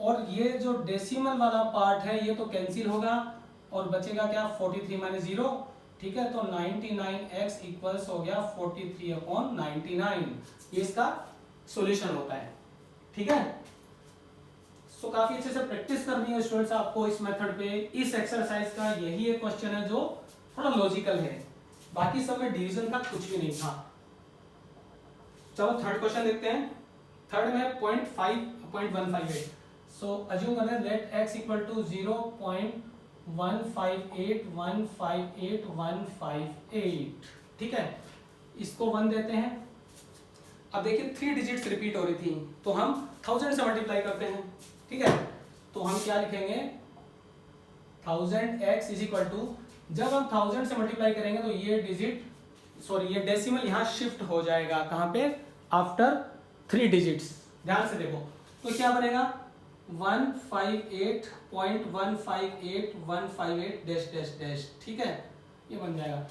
और ये जो डेसिमल वाला पार्ट है ये तो कैंसिल होगा और बचेगा क्या 43 माइनस 0। ठीक है, तो 99x इक्वल्स हो गया 43/99। ये इसका सॉल्यूशन होता है। ठीक है, सो काफी अच्छे से प्रैक्टिस करनी है स्टूडेंट्स आपको इस मेथड पे। इस एक्सरसाइज का यही एक क्वेश्चन है जो थोड़ा लॉजिकल है, बाकी सब में डिवीजन का कुछ भी नहीं था। चलो थर्ड क्वेश्चन देखते हैं। थर्ड में 0.158। सो अज्यूम कर रहे हैं लेट x इक्वल टू 0.158158158। ठीक है, इसको 1 देते हैं। अब देखिए 3 डिजिट्स रिपीट हो रही थी तो हम 1000 से मल्टीप्लाई करते हैं। ठीक है, तो हम क्या लिखेंगे 1000x इज इक्वल टू, जब हम 1000 से मल्टीप्लाई करेंगे तो ये डिजिट ये डेसिमल यहाँ शिफ्ट हो जाएगा, कहाँ पे, आफ्टर 3 डिजिट्स। ध्यान से देखो तो क्या बनेगा 158.158.158 डैश डैश डैश। ठीक है, ये बन जाएगा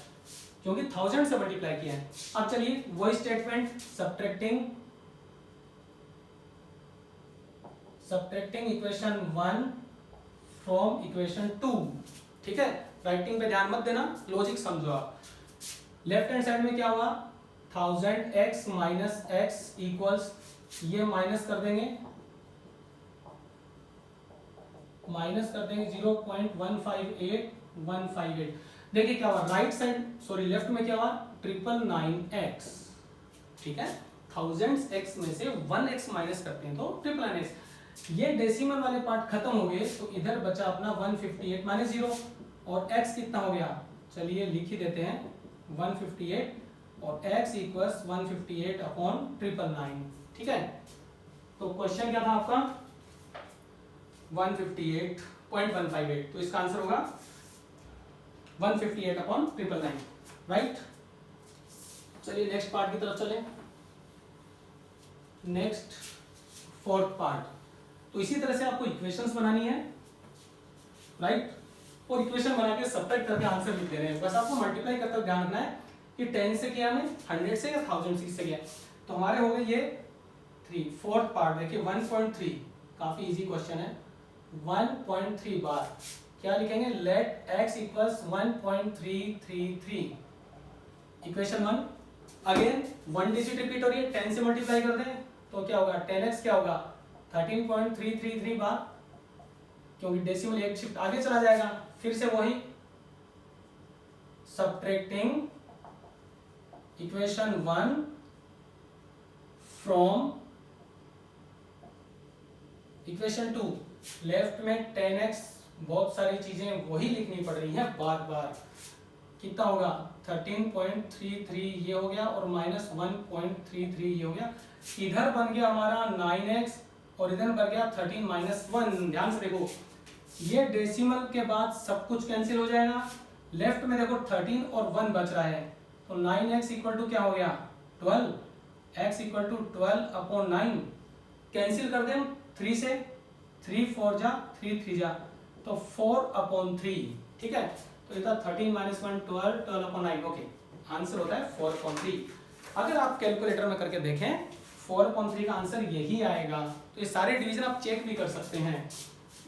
क्योंकि 1000 से मल्टीप्लाई किया है। अब चलिए वही statement, subtracting equation 1 from equation 2। ठीक है, राइटिंग पे ध्यान मत देना, लॉजिक समझो आप। लेफ्ट हैंड साइड में क्या हुआ 1000x माइनस x इक्वल्स, ये माइनस कर देंगे 0.158158। देखिए क्या हुआ राइट साइड लेफ्ट में क्या हुआ 999x। ठीक है, 1000x में से 1x माइनस करते हैं तो 999x। ये डेसिमल वाले पार्ट खत्म हो गए तो इधर बचा अपना 158 माइनस 0, और x कितना हो गया, चलिए लिख ही देते हैं 158, और x इक्वल्स 158/999। ठीक है, तो क्वेश्चन क्या था आपका 158.158, तो इसका आंसर होगा 158/999। राइट, चलिए नेक्स्ट पार्ट की तरफ चलें। नेक्स्ट फोर्थ पार्ट, तो इसी तरह से आपको इक्वेशंस बनानी है। राइट, और इक्वेशन बना के सब्ट्रैक्ट करके आंसर लिख दे रहे हैं। बस आपको मल्टीप्लाई करते हुए ध्यान रखना है कि 10 से किया हमें 100 से या 1000 से किया, तो हमारे हो गए ये 3। फोर्थ पार्ट देखिए 1.3, काफी इजी क्वेश्चन है। 1.3 बार क्या लिखेंगे, let x equals 1.333 equation 1। Again 1 digit repeat हो रही है, 10 से मल्टीप्लाई कर दें तो क्या होगा 10x क्या होगा 13.333 बार, क्योंकि डेसिमल एक शिफ्ट आगे चला जाएगा। फिर से वही subtracting equation 1 from equation 2। Left में 10x, बहुत सारी चीजें वही लिखनी पड़ रही हैं बार बार। कितना होगा 13.33 ये हो गया, और माइनस 1.33 ये हो गया। इधर बन गया हमारा 9x और इधर बन गया 13 माइनस 1। ध्यान से देखो ये डेसिमल के बाद सब कुछ कैंसिल हो जाएगा। लेफ्ट में देखो 13 और 1 बच रहा है, तो 9x इक्वल टू क्या हो गया 12, x इक्वल टू 12/9 कैंसिल कर दें 3 से, 3 4 जा 3 3 जा, तो 4/3। ठीक है, तो ये था 13 - 1 12, 12/9। ओके, आंसर होता है 4/3। अगर आप कैलकुलेटर में करके देखें 4/3 का आंसर यही आएगा। तो ये सारे डिवीजन आप चेक भी कर सकते हैं।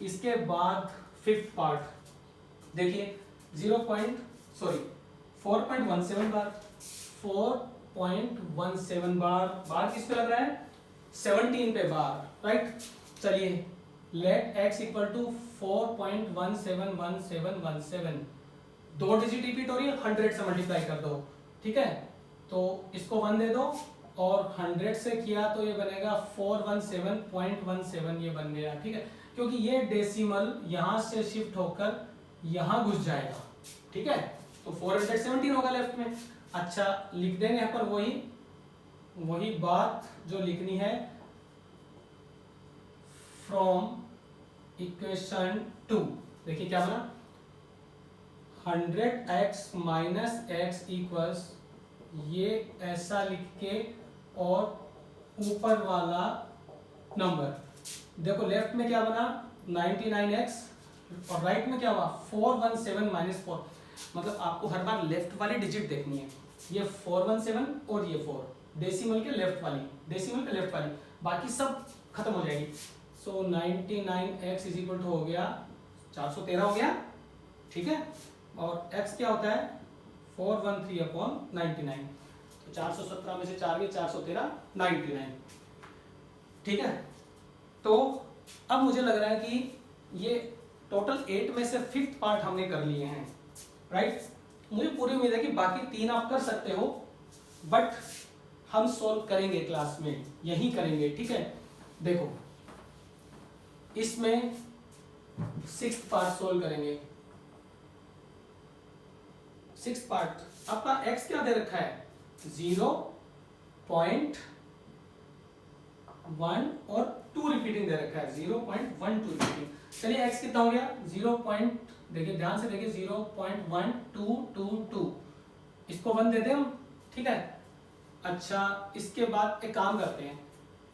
इसके बाद फिफ्थ पार्ट देखिए 4.17 बार, 4.17 बार, बार किस पे लग रहा है 17 पे बार, राइट। चलिए let x equal to 4.171717, 2 digit repeat हो रही है, 100 से मल्टीप्लाई कर दो। ठीक है, तो इसको 1 दे दो और 100 से किया तो ये बनेगा 417.17 ये बन गया। ठीक है, क्योंकि ये डेसिमल यहां से शिफ्ट होकर यहां घुस जाएगा। ठीक है, तो 417 होगा लेफ्ट में। अच्छा, लिख देंगे यहाँ पर वही बात जो लिखनी है फ्रॉम इक्वेशन 2। देखिए क्या बना 100x - x इक्वल्स, ये ऐसा लिख के और ऊपर वाला नंबर देखो लेफ्ट में क्या बना 99x और राइट में क्या हुआ 417 - 4। मतलब आपको हर बार लेफ्ट वाली डिजिट देखनी है, ये 417 और ये 4 डेसिमल के लेफ्ट वाली, डेसिमल के लेफ्ट वाली, बाकी सब खत्म हो जाएगी। सो 99x इज इक्वल टू हो गया 413 हो गया। ठीक है, और x क्या होता है 413/99, तो 417 में से 4 गए 413 99। ठीक है, तो अब मुझे लग रहा है कि ये टोटल 8 में से फिफ्थ पार्ट हमने कर लिए हैं, राइट। मुझे पूरी उम्मीद है कि बाकी 3 आप कर सकते हो, बट हम सॉल्व करेंगे क्लास में, यही करेंगे। ठीक है, देखो इसमें 6th पार्ट सॉल्व करेंगे। 6th पार्ट आपका x क्या दे रखा है 0.1 और 2 रिपीटिंग दे रखा है, 0.12 रिपीटिंग। चलिए x कितना हो गया 0. देखिए ध्यान से देखिए 0.1222, इसको 1 देते हैं हम। ठीक है, अच्छा इसके बाद एक काम करते हैं,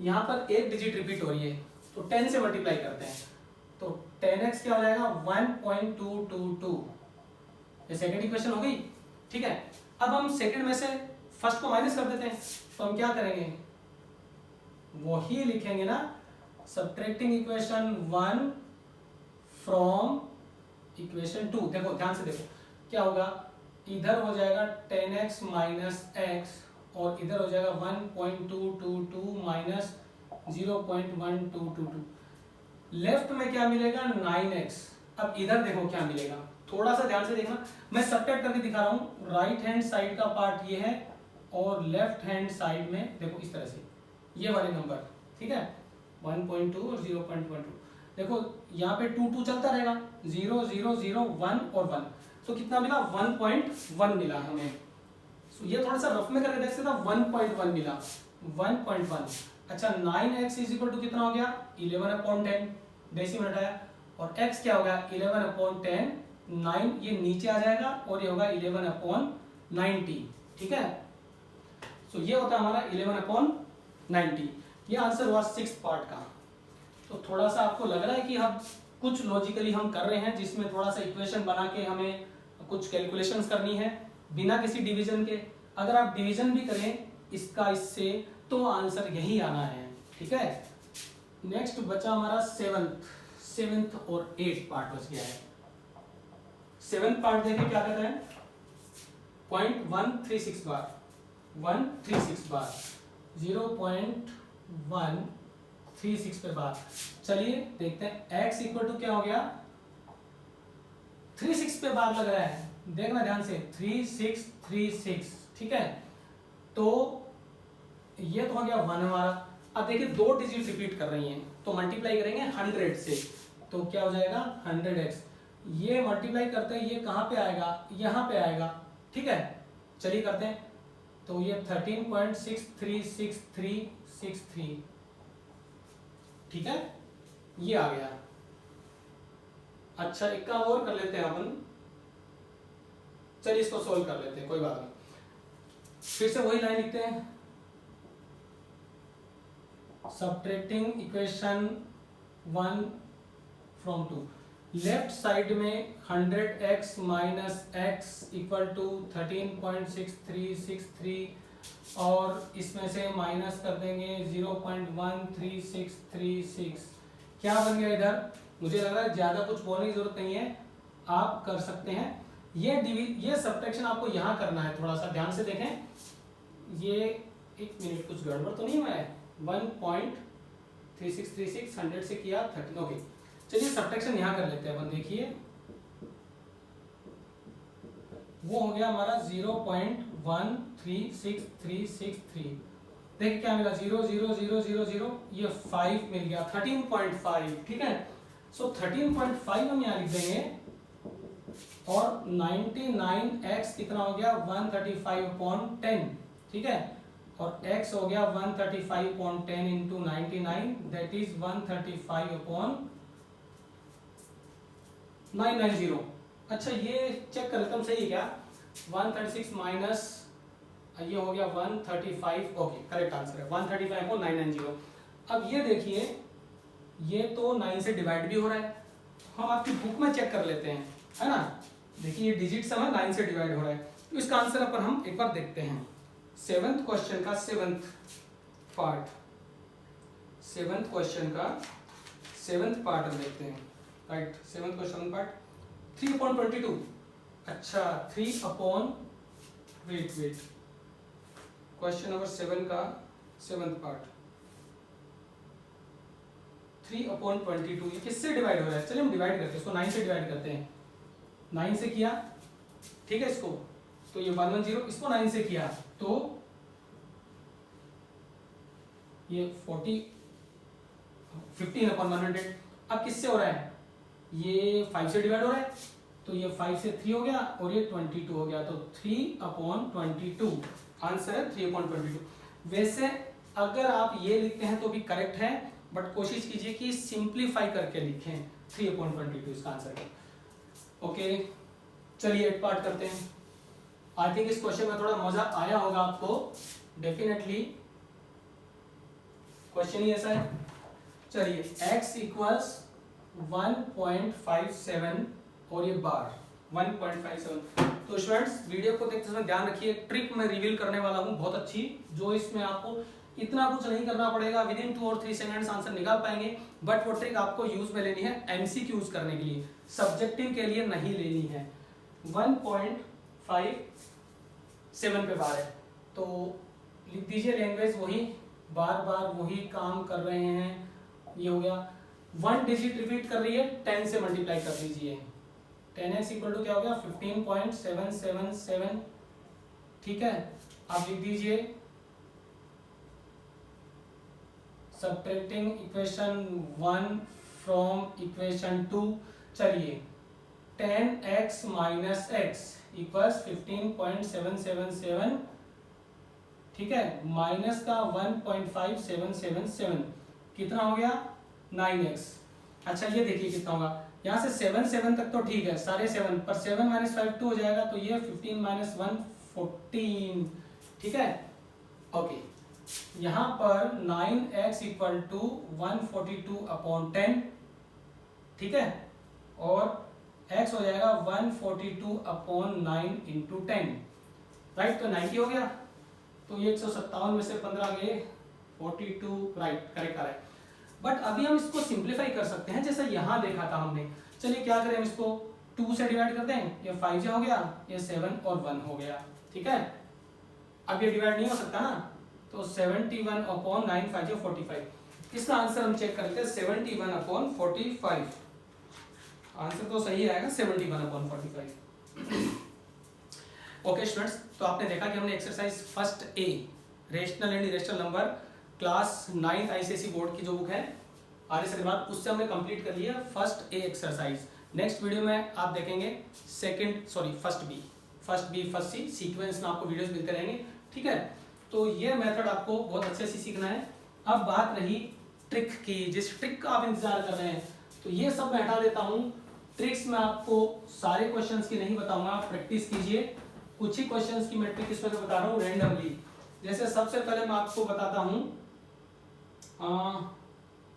यहाँ पर एक डिजिट रिपीट हो रही है तो 10 से मल्टीप्लाई करते हैं, तो 10x क्या हो जाएगा 1.222। ये सेकंड इक्वेशन हो गई। ठीक है, अब हम सेकंड में से फर्स्ट को माइनस कर देते हैं, तो हम क्या करेंगे वही लिखेंगे ना, सब्ट्रैक्टिंग इक्वेशन 1 फ्रॉम इक्वेशन 2। देखो ध्यान से देखो क्या होगा, इधर हो जाएगा 10x - x और इधर हो जाएगा 1.222 माइनस 0.1222। लेफ्ट में क्या मिलेगा 9x। अब इधर देखो क्या मिलेगा, थोड़ा सा ध्यान से देखना, मैं सब्ट्रैक्ट करके दिखा रहा हूं। राइट हैंड साइड का पार्ट ये है और लेफ्ट हैंड साइड में देखो इस तरह से ये वाले नंबर। ठीक है, 1.2 और 0.12। देखो यहाँ पे 2 2 चलता रहेगा, 0 0 0 1 और 1, तो कितना मिला 1.1 मिला हमें। तो ये थोड़ा सा रफ में करके देख सकते 1.1 मिला, 1.1। अच्छा 9x इज इक्वल टू कितना हो गया 11/10, डेसिमल हटाया, और x क्या होगा 11/10, 9 ये नीचे आ जाएगा और ये होगा 11/90। ठीक है, सो ये होता है हमारा 11/90। ये आंसर हुआ 6th पार्ट का। तो थोड़ा सा आपको लग रहा है कि हम कुछ लॉजिकली हम कर रहे हैं, जिसमें थोड़ा सा इक्वेशन बना के हमें कुछ कैलकुलेशंस करनी है बिना किसी डिवीजन के। अगर आप डिवीजन भी करें इसका इससे, तो आंसर यही आना है। ठीक है, नेक्स्ट बचा हमारा 7th और 8th पार्ट बच गया है। 7th पार्ट देखिए क्या कहता है 0.136 बार, 136 बार, 0.136 पे बार। चलिए देखते हैं x इक्वल टू क्या हो गया 36 पे बार लग रहा है, देखना ध्यान से 3636। ठीक है, तो ये तो हो गया 1 हमारा। अब देखिए 2 डिजिट रिपीट कर रही हैं, तो मल्टीप्लाई करेंगे 100 से, तो क्या हो जाएगा 100x। ये मल्टीप्लाई करते हैं, ये कहाँ पे आएगा यहाँ पे आएगा। ठीक है, चलिए करते हैं, तो ये 13.636363। ठीक है, ये आ गया। अच्छा एक काम और कर लेते हैं अपन, चलिए इसको सोल्व कर लेते हैं, कोई बात नहीं। फिर से वही लाइन लिखते हैं, subtracting equation 1 from 2। Left side में 100x minus x equal to 13.6363 और इसमें से माइनस कर देंगे 0.13636। क्या बन गया इधर? मुझे लग रहा है ज्यादा कुछ बोलने की जरूरत नहीं है, आप कर सकते हैं। ये सब्ट्रैक्शन आपको यहाँ करना है, थोड़ा सा ध्यान से देखें। ये एक मिनट, कुछ गड़बड़ तो नहीं हुआ है? 1.3636 100 से किया 13, ओके। चलिए सब्ट्रैक्शन यहाँ कर लेते हैं अपन, देखिए वो हो गया हमारा 0.13663। देखिए क्या मिला, 0 0 0 0 0, ये 5 मिल गया, 13.5, ठीक है। सो 13.5 हम यहाँ लिख देंगे और 99x कितना हो गया 135/10, ठीक है। और x हो गया 135/10 इंटू 99, दैट इज 135/990। अच्छा ये चेक कर लेता हूँ सही है क्या, 136 माइनस ये हो गया 135, ओके करेक्ट आंसर है 135/990। अब ये देखिए ये तो 9 से डिवाइड भी हो रहा है, हम आपकी बुक में चेक कर लेते हैं, है ना। देखिए ये डिजिट सम है, 9 से डिवाइड हो रहा है, तो इसका आंसर अपन हम एक बार देखते हैं। 7th क्वेश्चन का 7th पार्ट, 7th क्वेश्चन का 7th पार्ट हम देखते हैं, राइट। 7th question part 3/22। अच्छा 3 अपॉन, वेट क्वेश्चन नंबर 7 का 7th पार्ट 3/22, ये किससे डिवाइड हो रहा है? चलिए हम डिवाइड करते हैं इसको, 9 से डिवाइड करते हैं। 9 से किया, ठीक है, इसको तो ये 110, इसको 9 से किया तो ये 15/100। अब किससे हो रहा है? ये 5 से डिवाइड हो रहा है, तो ये 5 से 3 हो गया और ये 22 हो गया, तो 3/22 आंसर है 3/22। वैसे अगर आप ये लिखते हैं तो भी करेक्ट है, बट कोशिश कीजिए कि सिंप्लीफाई करके लिखें, 3/22 इसका आंसर है। ओके चलिए 8 पार्ट करते हैं। आई थिंक इस क्वेश्चन में थोड़ा मजा आया होगा आपको, डेफिनेटली क्वेश्चन ही ऐसा है। चलिए x इक्वल्स 1.57 और ये बार 1.57। तो स्टूडेंट्स वीडियो को देखते समय ध्यान रखिए, ट्रिक मैं रिवील करने वाला हूँ बहुत अच्छी, जो इसमें आपको इतना कुछ नहीं करना पड़ेगा, विद इन 2 और 3 सेकंड्स आंसर निकाल पाएंगे। बट वो ट्रिक आपको यूज में लेनी है एमसीक्यूज करने के लिए, सब्जेक्टिव के लिए नहीं लेनी है। 1.57 पे बार है, तो लिख दीजिए लैंग्वेज वही, बार बार वही काम कर रहे हैं। ये हो गया 1 डिजिट रिपीट कर रही है, 10 से मल्टीप्लाई कर दीजिए। 10x इक्वल टू क्या हो गया 15.777, ठीक है। आप लिख दीजिए सबट्रैक्टिंग इक्वेशन 1 फ्रॉम इक्वेशन 2। चलिए 10x माइनस एक्स इक्वल्स 15.777, ठीक है, माइनस का 1.5777 कितना हो गया 9x। अच्छा ये देखिए कितना होगा, यहाँ से 7 तक तो ठीक है, सारे 7 पर 7 माइनस 5 2 हो जाएगा, तो ये 15 माइनस 1 14, ठीक है। ओके यहाँ पर 9x इक्वल टू 142/10, ठीक है, और x हो जाएगा 142/9 इंटू 10, राइट। तो 90 हो गया, तो ये 157 में से 15 गए 42, राइट करेक्ट आ रहा है। बट अभी हम इसको सिंप्लीफाई कर सकते हैं, जैसे यहाँ देखा था हमने। चलिए क्या करें, हम इसको 2 से डिवाइड कर दें, ये 5 हो गया, ये 7 और 1 हो गया, ठीक है। अब ये डिवाइड नहीं हो सकता ना, तो 71/9 5 45। इसका आंसर हम चेक कर लेते हैं, 71/45। आंसर तो सही आएगा 71/45। ओके स्टूडेंट्स, तो आपने देखा कि हमने exercise first a rational and irrational number class 9th ICSE board की जो बुक है आर्य सरिवात, उससे हमने कंप्लीट कर लिया first A exercise. Next video में आप देखेंगे फर्स्ट बी फर्स्ट सी, सीक्वेंस में आपको वीडियोस मिलते रहेंगे, ठीक है। तो ये मेथड आपको बहुत अच्छे से सीखना है। अब बात रही ट्रिक की, जिस ट्रिक का आप इंतजार कर रहे हैं, तो ये सब मैं हटा देता हूँ ट्रिक्स मैं आपको सारे क्वेश्चंस की नहीं बताऊंगा, आप प्रैक्टिस कीजिए। कुछ ही क्वेश्चंस की मैं ट्रिक इसमें से बता रहा हूँ रैंडमली। जैसे सबसे पहले मैं आपको बताता हूँ,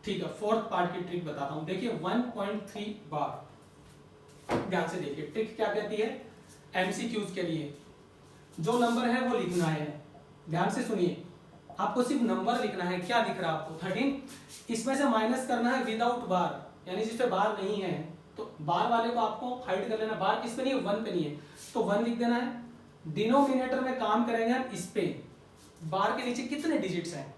ठीक है, फोर्थ पार्ट की ट्रिक बताता हूँ। देखिए 1.3 बार, ध्यान से देखिए ट्रिक क्या कहती है। एमसीक्यूज के लिए जो नंबर है वो लिखना है, ध्यान से सुनिए। आपको सिर्फ नंबर लिखना है। क्या दिख रहा है आपको 13, इसमें से माइनस करना है विदाउट बार, यानी जिसपे बार नहीं है तो बार वाले को आपको हाइड कर लेना। बार किस पे नहीं है, 1 पे नहीं है, तो 1 लिख देना है। डिनोमिनेटर में काम करेंगे हम इस पे, बार के नीचे कितने डिजिट्स हैं,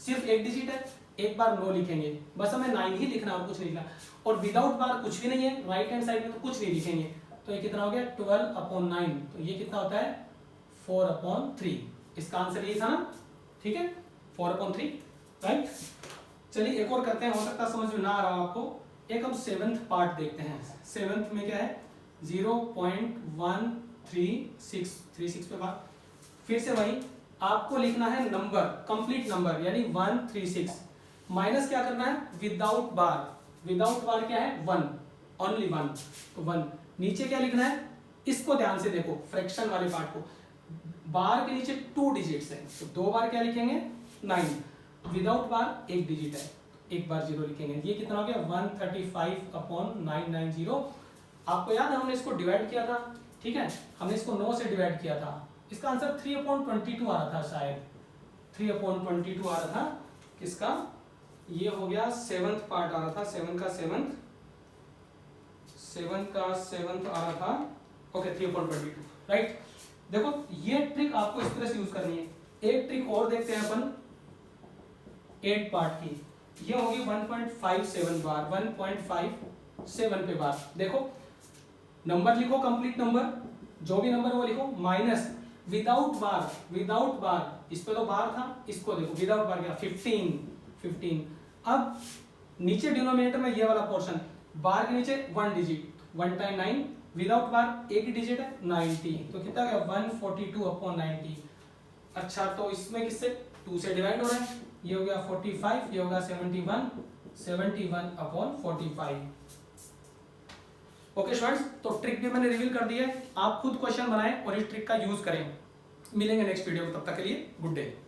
सिर्फ एक डिजिट है, एक बार 9 लिखेंगे, बस हमें 9 ही लिखना और कुछ नहीं लिखना। और विदाउट बार कुछ भी नहीं है, राइट हैंड साइड में तो कुछ नहीं लिखेंगे। तो ये कितना हो गया 12/9, तो ये कितना होता है 4/3। इसका आंसर ये था ना, ठीक है 4/3, राइट। चलिए एक और करते हैं, हो सकता है समझ में ना आ रहा हो आपको। एक हम 7th पार्ट देखते हैं। 7th में क्या है 0.1336 पे बात। फिर से वही आपको लिखना है नंबर, कंप्लीट नंबर यानी 136, माइनस क्या करना है विदाउट बार। विदाउट बार क्या है 1, ओनली 1, तो 1। नीचे क्या लिखना है, इसको ध्यान से देखो, फ्रैक्शन वाले पार्ट को। बार के नीचे 2 डिजिट्स है, तो 2 बार क्या लिखेंगे 9, विदाउट बार 1 डिजिट है, एक बार 0 लिखेंगे। ये कितना हो गया 135/990। आपको याद है हमने इसको डिवाइड किया था, ठीक है, हमने इसको 9 से डिवाइड किया था। इसका आंसर 3/22 आ रहा था, शायद 3/22 आ रहा था। किसका, ये हो गया 7th पार्ट आ रहा था, 7 का 7th आ रहा था, ओके 3/22, राइट। देखो ये ट्रिक आपको इस तरह से यूज करनी है। एक ट्रिक और देखते हैं अपन 8 पार्ट की, ये होगी 1.57 बार, 1.57 पे बार। देखो नंबर लिखो, कंप्लीट नंबर, जो भी नंबर वो लिखो, माइनस विदाउट बार, विदाउट बार, इस पे तो बार था, इसको देखो विदाउट बार क्या 15। अब नीचे डिनोमिनेटर में ये वाला पोर्शन, बार के नीचे 1 डिजिट, 1 टाइम 9, विदाउट बार एक ही डिजिट है 90, तो कितना गया 142/90। अच्छा तो इसमें किससे 2 से डिवाइड हो रहा है, ये हो गया 45, ये हो गया 71/45। ओके स्टूडेंट्स, तो ट्रिक भी मैंने रिवील कर दी है, आप खुद क्वेश्चन बनाएं और इस ट्रिक का यूज करें। मिलेंगे नेक्स्ट वीडियो में, तब तक के लिए गुड डे।